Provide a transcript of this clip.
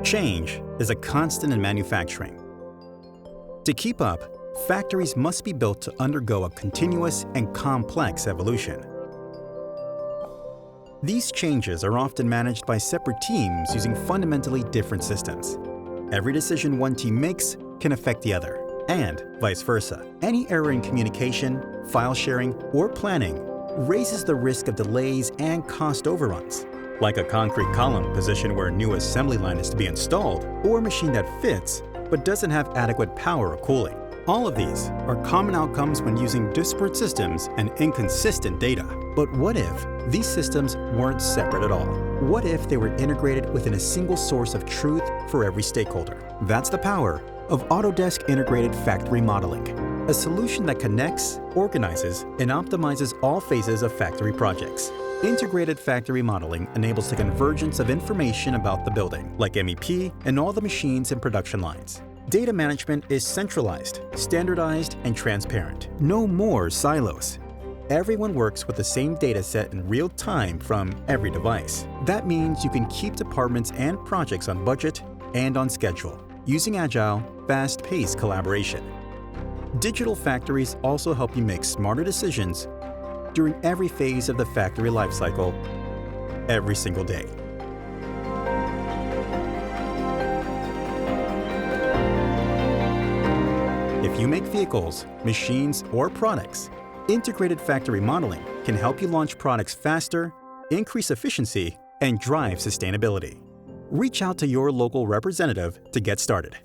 Change is a constant in manufacturing. To keep up, factories must be built to undergo a continuous and complex evolution. These changes are often managed by separate teams using fundamentally different systems. Every decision one team makes can affect the other, and vice versa. Any error in communication, file sharing, or planning raises the risk of delays and cost overruns, like a concrete column positioned where a new assembly line is to be installed, or a machine that fits but doesn't have adequate power or cooling. All of these are common outcomes when using disparate systems and inconsistent data. But what if these systems weren't separate at all? What if they were integrated within a single source of truth for every stakeholder? That's the power of Autodesk Integrated Factory Modeling, a solution that connects, organizes, and optimizes all phases of factory projects. Integrated Factory Modeling enables the convergence of information about the building, like MEP and all the machines and production lines. Data management is centralized, standardized, and transparent. No more silos. Everyone works with the same data set in real time from every device. That means you can keep departments and projects on budget and on schedule, using agile, fast-paced collaboration. Digital factories also help you make smarter decisions during every phase of the factory lifecycle, every single day. If you make vehicles, machines, or products, Integrated Factory Modeling can help you launch products faster, increase efficiency, and drive sustainability. Reach out to your local representative to get started.